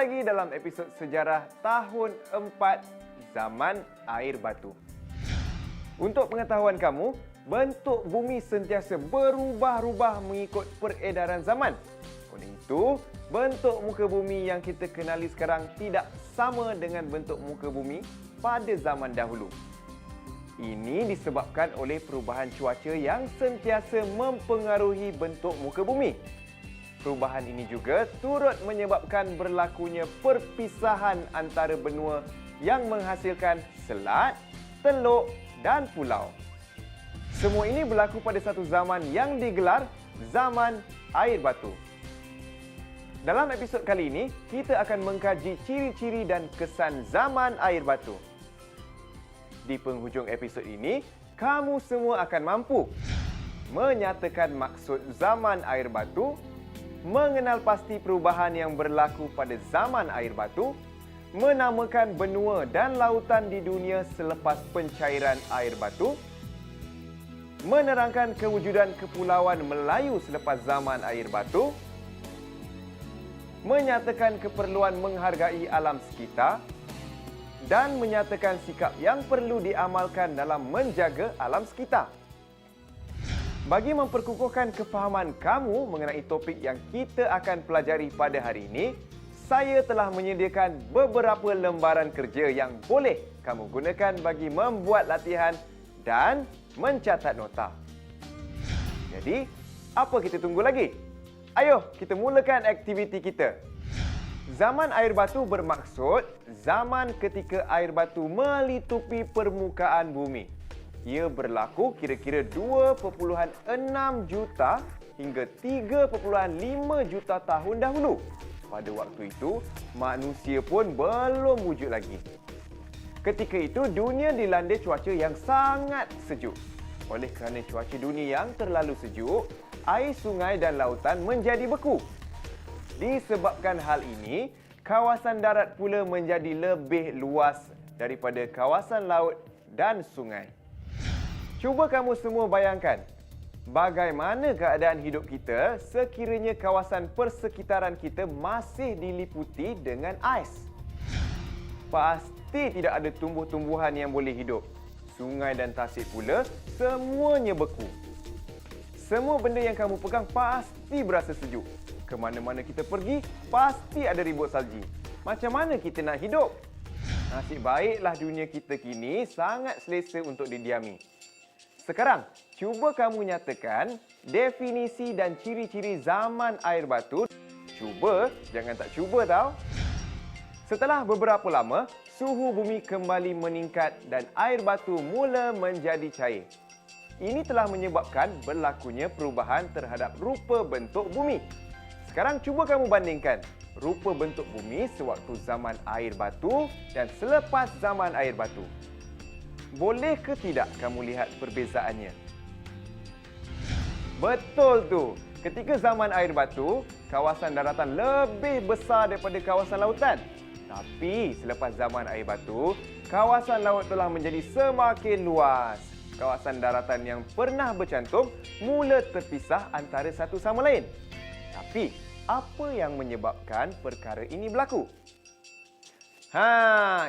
lagi dalam episod sejarah tahun 4 zaman air batu. Untuk pengetahuan kamu, bentuk bumi sentiasa berubah-ubah mengikut peredaran zaman. Oleh itu, bentuk muka bumi yang kita kenali sekarang tidak sama dengan bentuk muka bumi pada zaman dahulu. Ini disebabkan oleh perubahan cuaca yang sentiasa mempengaruhi bentuk muka bumi. Perubahan ini juga turut menyebabkan berlakunya perpisahan antara benua yang menghasilkan selat, teluk dan pulau. Semua ini berlaku pada satu zaman yang digelar zaman air batu. Dalam episod kali ini, kita akan mengkaji ciri-ciri dan kesan zaman air batu. Di penghujung episod ini, kamu semua akan mampu menyatakan maksud zaman air batu, mengenal pasti perubahan yang berlaku pada zaman air batu, menamakan benua dan lautan di dunia selepas pencairan air batu, menerangkan kewujudan kepulauan Melayu selepas zaman air batu, menyatakan keperluan menghargai alam sekitar, dan menyatakan sikap yang perlu diamalkan dalam menjaga alam sekitar. Bagi memperkukuhkan kefahaman kamu mengenai topik yang kita akan pelajari pada hari ini, saya telah menyediakan beberapa lembaran kerja yang boleh kamu gunakan bagi membuat latihan dan mencatat nota. Jadi, apa kita tunggu lagi? Ayo, kita mulakan aktiviti kita. Zaman air batu bermaksud zaman ketika air batu melitupi permukaan bumi. Ia berlaku kira-kira 2.6 juta hingga 3.5 juta tahun dahulu. Pada waktu itu, manusia pun belum wujud lagi. Ketika itu, dunia dilanda cuaca yang sangat sejuk. Oleh kerana cuaca dunia yang terlalu sejuk, air sungai dan lautan menjadi beku. Disebabkan hal ini, kawasan darat pula menjadi lebih luas daripada kawasan laut dan sungai. Cuba kamu semua bayangkan, bagaimana keadaan hidup kita sekiranya kawasan persekitaran kita masih diliputi dengan ais. Pasti tidak ada tumbuh-tumbuhan yang boleh hidup. Sungai dan tasik pula semuanya beku. Semua benda yang kamu pegang pasti berasa sejuk. Ke mana-mana kita pergi, pasti ada ribut salji. Macam mana kita nak hidup? Nasib baiklah dunia kita kini sangat selesa untuk didiami. Sekarang, cuba kamu nyatakan definisi dan ciri-ciri zaman air batu. Cuba, jangan tak cuba tau. Setelah beberapa lama, suhu bumi kembali meningkat dan air batu mula menjadi cair. Ini telah menyebabkan berlakunya perubahan terhadap rupa bentuk bumi. Sekarang cuba kamu bandingkan rupa bentuk bumi sewaktu zaman air batu dan selepas zaman air batu. Boleh ke tidak kamu lihat perbezaannya? Betul tu. Ketika zaman air batu, kawasan daratan lebih besar daripada kawasan lautan. Tapi selepas zaman air batu, kawasan laut telah menjadi semakin luas. Kawasan daratan yang pernah bercantum mula terpisah antara satu sama lain. Tapi, apa yang menyebabkan perkara ini berlaku?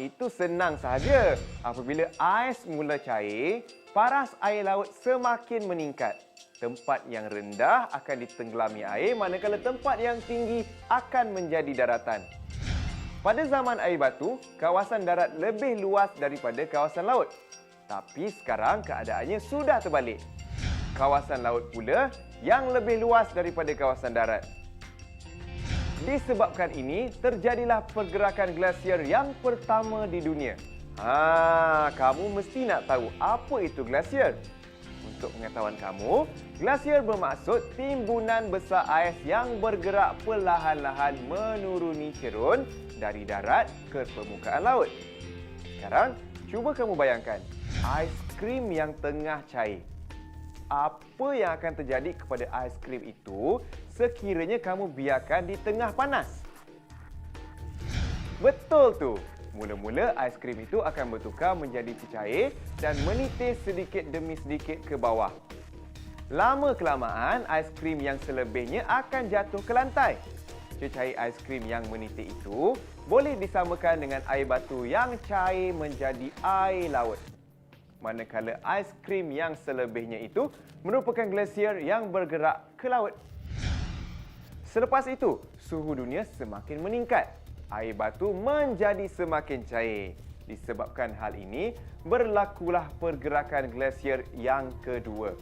Itu senang sahaja. Apabila ais mula cair, paras air laut semakin meningkat. Tempat yang rendah akan ditenggelami air, manakala tempat yang tinggi akan menjadi daratan. Pada zaman air batu, kawasan darat lebih luas daripada kawasan laut. Tapi sekarang keadaannya sudah terbalik. Kawasan laut pula yang lebih luas daripada kawasan darat. Disebabkan ini, terjadilah pergerakan glasier yang pertama di dunia. Kamu mesti nak tahu apa itu glasier. Untuk pengetahuan kamu, glasier bermaksud timbunan besar ais yang bergerak perlahan-lahan menuruni cerun dari darat ke permukaan laut. Sekarang, cuba kamu bayangkan aiskrim yang tengah cair. Apa yang akan terjadi kepada aiskrim itu sekiranya kamu biarkan di tengah panas? Betul tu. Mula-mula aiskrim itu akan bertukar menjadi cecair dan menitis sedikit demi sedikit ke bawah. Lama-kelamaan, aiskrim yang selebihnya akan jatuh ke lantai. cecair aiskrim yang menitik itu boleh disamakan dengan air batu yang cair menjadi air laut. Manakala aiskrim yang selebihnya itu merupakan glasier yang bergerak ke laut. Selepas itu, suhu dunia semakin meningkat. Air batu menjadi semakin cair. Disebabkan hal ini, berlakulah pergerakan glasier yang kedua.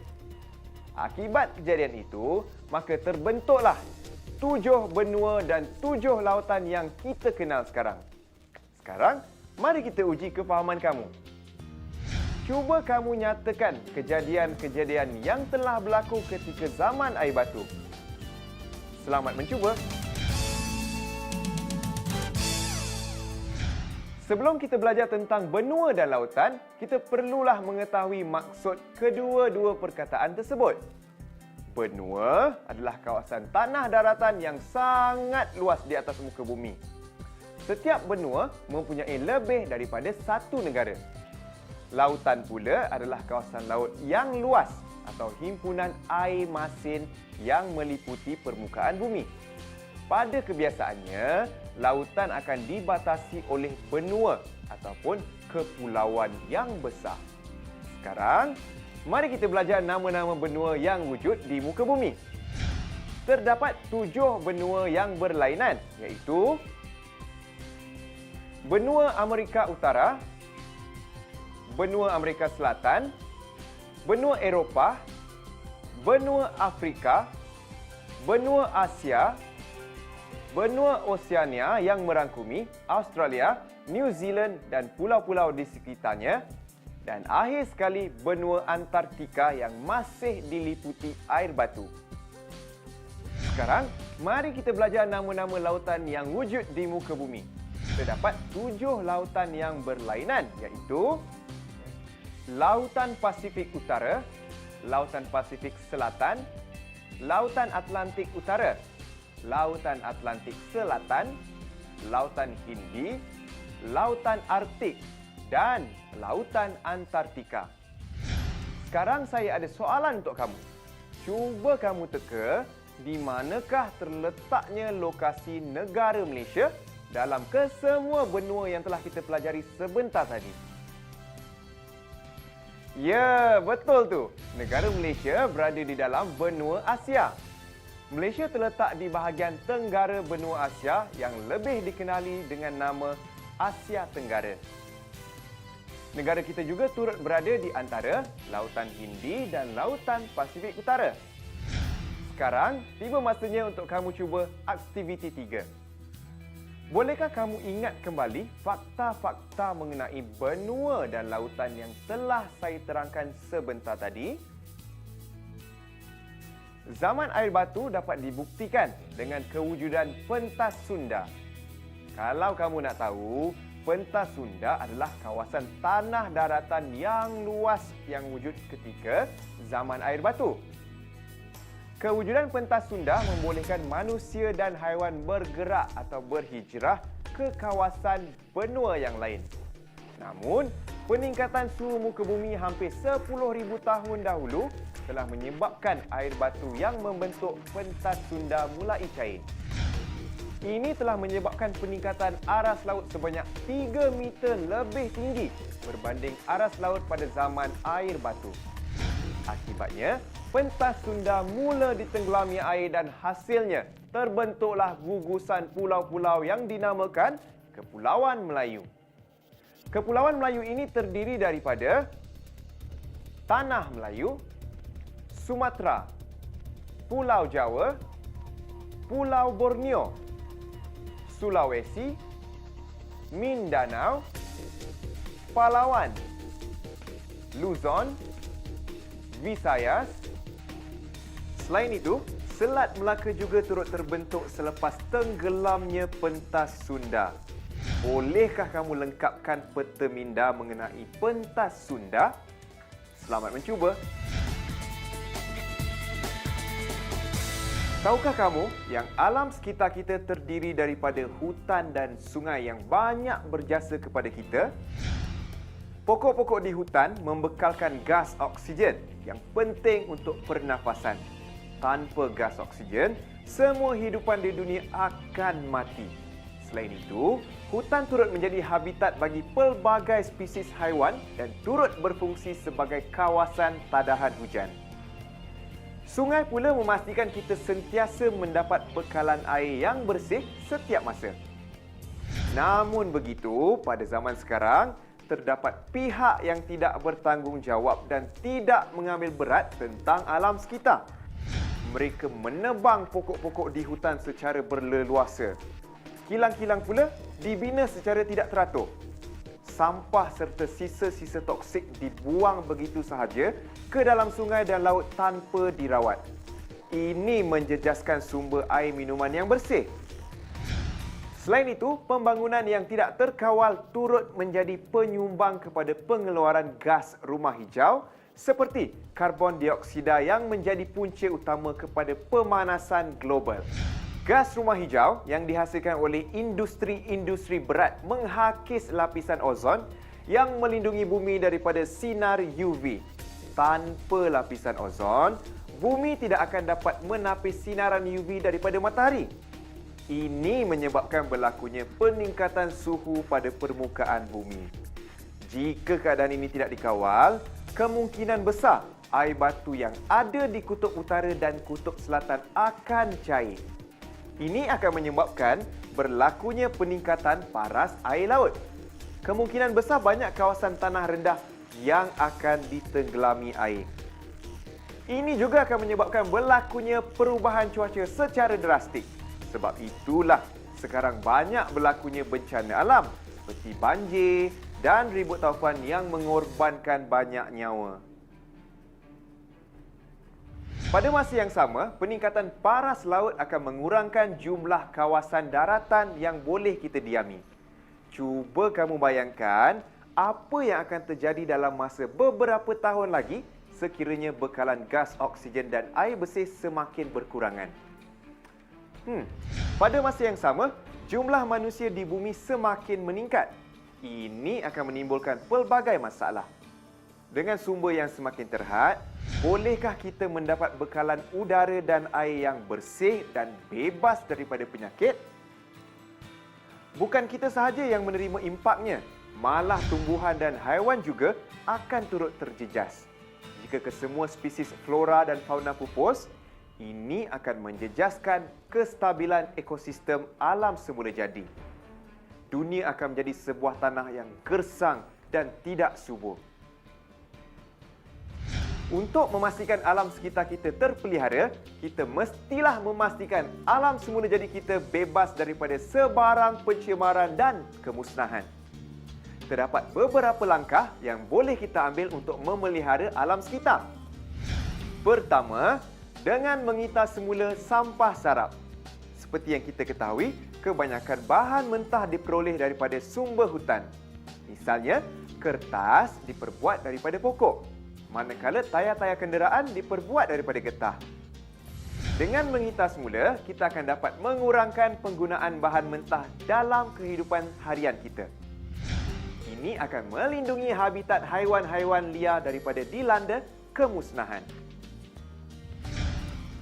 Akibat kejadian itu, maka terbentuklah 7 benua dan 7 lautan yang kita kenal sekarang. Sekarang, mari kita uji kefahaman kamu. Cuba kamu nyatakan kejadian-kejadian yang telah berlaku ketika zaman air batu. Selamat mencuba. Sebelum kita belajar tentang benua dan lautan, kita perlulah mengetahui maksud kedua-dua perkataan tersebut. Benua adalah kawasan tanah daratan yang sangat luas di atas muka bumi. Setiap benua mempunyai lebih daripada satu negara. Lautan pula adalah kawasan laut yang luas atau himpunan air masin yang meliputi permukaan bumi. Pada kebiasaannya, lautan akan dibatasi oleh benua ataupun kepulauan yang besar. Sekarang, mari kita belajar nama-nama benua yang wujud di muka bumi. Terdapat 7 benua yang berlainan, iaitu benua Amerika Utara, benua Amerika Selatan, benua Eropah, benua Afrika, benua Asia, benua Oseania yang merangkumi Australia, New Zealand dan pulau-pulau di sekitarnya, dan akhir sekali benua Antartika yang masih diliputi air batu. Sekarang, mari kita belajar nama-nama lautan yang wujud di muka bumi. Terdapat 7 lautan yang berlainan, iaitu Lautan Pasifik Utara, Lautan Pasifik Selatan, Lautan Atlantik Utara, Lautan Atlantik Selatan, Lautan Hindi, Lautan Arktik dan Lautan Antartika. Sekarang saya ada soalan untuk kamu. Cuba kamu teka di manakah terletaknya lokasi negara Malaysia dalam kesemua benua yang telah kita pelajari sebentar tadi. Ya, betul tu. Negara Malaysia berada di dalam benua Asia. Malaysia terletak di bahagian tenggara benua Asia yang lebih dikenali dengan nama Asia Tenggara. Negara kita juga turut berada di antara Lautan Hindi dan Lautan Pasifik Utara. Sekarang, tiba masanya untuk kamu cuba aktiviti 3. Bolehkah kamu ingat kembali fakta-fakta mengenai benua dan lautan yang telah saya terangkan sebentar tadi? Zaman air batu dapat dibuktikan dengan kewujudan pentas Sunda. Kalau kamu nak tahu, pentas Sunda adalah kawasan tanah daratan yang luas yang wujud ketika zaman air batu. Kewujudan pentas Sunda membolehkan manusia dan haiwan bergerak atau berhijrah ke kawasan benua yang lain. Namun, peningkatan suhu muka bumi hampir 10,000 tahun dahulu telah menyebabkan air batu yang membentuk pentas Sunda mulai cair. Ini telah menyebabkan peningkatan aras laut sebanyak 3 meter lebih tinggi berbanding aras laut pada zaman air batu. Akibatnya, pentas Sunda mula ditenggelami air dan hasilnya terbentuklah gugusan pulau-pulau yang dinamakan Kepulauan Melayu. Kepulauan Melayu ini terdiri daripada Tanah Melayu, Sumatera, Pulau Jawa, Pulau Borneo, Sulawesi, Mindanao, Palawan, Luzon, Visayas. Selain itu, Selat Melaka juga turut terbentuk selepas tenggelamnya pentas Sunda. Bolehkah kamu lengkapkan peta minda mengenai pentas Sunda? Selamat mencuba. Tahukah kamu yang alam sekitar kita terdiri daripada hutan dan sungai yang banyak berjasa kepada kita? Pokok-pokok di hutan membekalkan gas oksigen yang penting untuk pernafasan. Tanpa gas oksigen, semua hidupan di dunia akan mati. Selain itu, hutan turut menjadi habitat bagi pelbagai spesies haiwan dan turut berfungsi sebagai kawasan tadahan hujan. Sungai pula memastikan kita sentiasa mendapat bekalan air yang bersih setiap masa. Namun begitu, pada zaman sekarang, terdapat pihak yang tidak bertanggungjawab dan tidak mengambil berat tentang alam sekitar. Mereka menebang pokok-pokok di hutan secara berleluasa. Kilang-kilang pula dibina secara tidak teratur. Sampah serta sisa-sisa toksik dibuang begitu sahaja ke dalam sungai dan laut tanpa dirawat. Ini menjejaskan sumber air minuman yang bersih. Selain itu, pembangunan yang tidak terkawal turut menjadi penyumbang kepada pengeluaran gas rumah hijau seperti karbon dioksida yang menjadi punca utama kepada pemanasan global. Gas rumah hijau yang dihasilkan oleh industri-industri berat menghakis lapisan ozon yang melindungi bumi daripada sinar UV. Tanpa lapisan ozon, bumi tidak akan dapat menapis sinaran UV daripada matahari. Ini menyebabkan berlakunya peningkatan suhu pada permukaan bumi. Jika keadaan ini tidak dikawal, kemungkinan besar air batu yang ada di kutub utara dan kutub selatan akan cair. Ini akan menyebabkan berlakunya peningkatan paras air laut. Kemungkinan besar banyak kawasan tanah rendah yang akan ditenggelami air. Ini juga akan menyebabkan berlakunya perubahan cuaca secara drastik. Sebab itulah sekarang banyak berlakunya bencana alam seperti banjir dan ribut taufan yang mengorbankan banyak nyawa. Pada masa yang sama, peningkatan paras laut akan mengurangkan jumlah kawasan daratan yang boleh kita diami. Cuba kamu bayangkan apa yang akan terjadi dalam masa beberapa tahun lagi sekiranya bekalan gas oksigen dan air bersih semakin berkurangan. Pada masa yang sama, jumlah manusia di bumi semakin meningkat. Ini akan menimbulkan pelbagai masalah. Dengan sumber yang semakin terhad, bolehkah kita mendapat bekalan udara dan air yang bersih dan bebas daripada penyakit? Bukan kita sahaja yang menerima impaknya, malah tumbuhan dan haiwan juga akan turut terjejas. Jika kesemua spesies flora dan fauna pupus, ini akan menjejaskan kestabilan ekosistem alam semula jadi. Dunia akan menjadi sebuah tanah yang gersang dan tidak subur. Untuk memastikan alam sekitar kita terpelihara, kita mestilah memastikan alam semula jadi kita bebas daripada sebarang pencemaran dan kemusnahan. Terdapat beberapa langkah yang boleh kita ambil untuk memelihara alam sekitar. Pertama, dengan mengitar semula sampah sarap. Seperti yang kita ketahui, kebanyakan bahan mentah diperoleh daripada sumber hutan. Misalnya, kertas diperbuat daripada pokok, manakala tayar-tayar kenderaan diperbuat daripada getah. Dengan mengitar semula, kita akan dapat mengurangkan penggunaan bahan mentah dalam kehidupan harian kita. Ini akan melindungi habitat haiwan-haiwan liar daripada dilanda kemusnahan.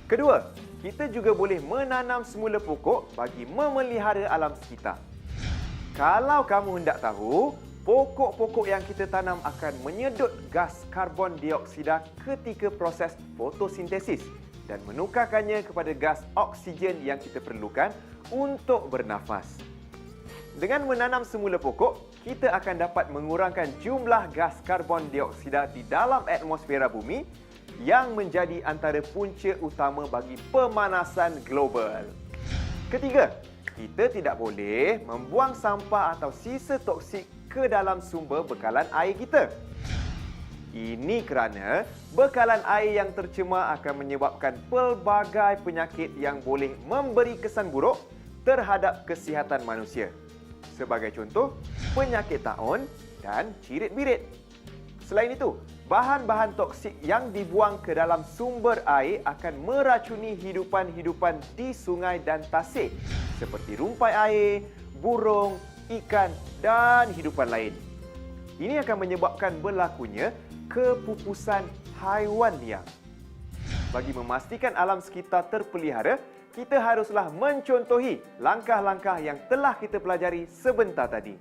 Kedua, kita juga boleh menanam semula pokok bagi memelihara alam sekitar. Kalau kamu hendak tahu, pokok-pokok yang kita tanam akan menyedut gas karbon dioksida ketika proses fotosintesis dan menukarkannya kepada gas oksigen yang kita perlukan untuk bernafas. Dengan menanam semula pokok, kita akan dapat mengurangkan jumlah gas karbon dioksida di dalam atmosfera bumi yang menjadi antara punca utama bagi pemanasan global. Ketiga, kita tidak boleh membuang sampah atau sisa toksik ke dalam sumber bekalan air kita. Ini kerana bekalan air yang tercemar akan menyebabkan pelbagai penyakit yang boleh memberi kesan buruk terhadap kesihatan manusia. Sebagai contoh, penyakit taun dan cirit-birit. Selain itu, bahan-bahan toksik yang dibuang ke dalam sumber air akan meracuni hidupan-hidupan di sungai dan tasik seperti rumpai air, burung, ikan dan hidupan lain. Ini akan menyebabkan berlakunya kepupusan haiwan liar. Bagi memastikan alam sekitar terpelihara, kita haruslah mencontohi langkah-langkah yang telah kita pelajari sebentar tadi.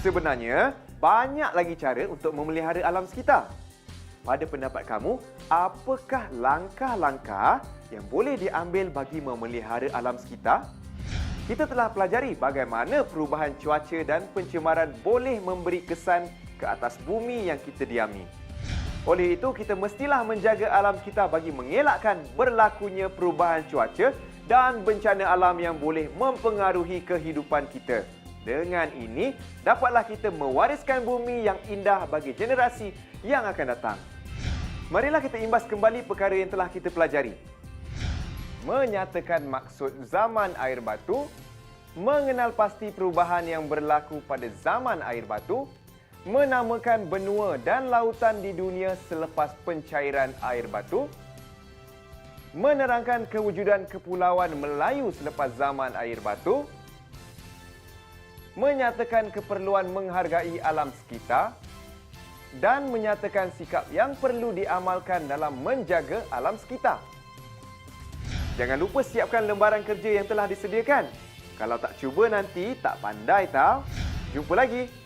Sebenarnya, banyak lagi cara untuk memelihara alam sekitar. Pada pendapat kamu, apakah langkah-langkah yang boleh diambil bagi memelihara alam sekitar? Kita telah pelajari bagaimana perubahan cuaca dan pencemaran boleh memberi kesan ke atas bumi yang kita diami. Oleh itu, kita mestilah menjaga alam kita bagi mengelakkan berlakunya perubahan cuaca dan bencana alam yang boleh mempengaruhi kehidupan kita. Dengan ini, dapatlah kita mewariskan bumi yang indah bagi generasi yang akan datang. Marilah kita imbas kembali perkara yang telah kita pelajari. Menyatakan maksud zaman air batu, mengenal pasti perubahan yang berlaku pada zaman air batu, menamakan benua dan lautan di dunia selepas pencairan air batu, menerangkan kewujudan kepulauan Melayu selepas zaman air batu, menyatakan keperluan menghargai alam sekitar, dan menyatakan sikap yang perlu diamalkan dalam menjaga alam sekitar. Jangan lupa siapkan lembaran kerja yang telah disediakan. Kalau tak cuba nanti tak pandai tau. Jumpa lagi.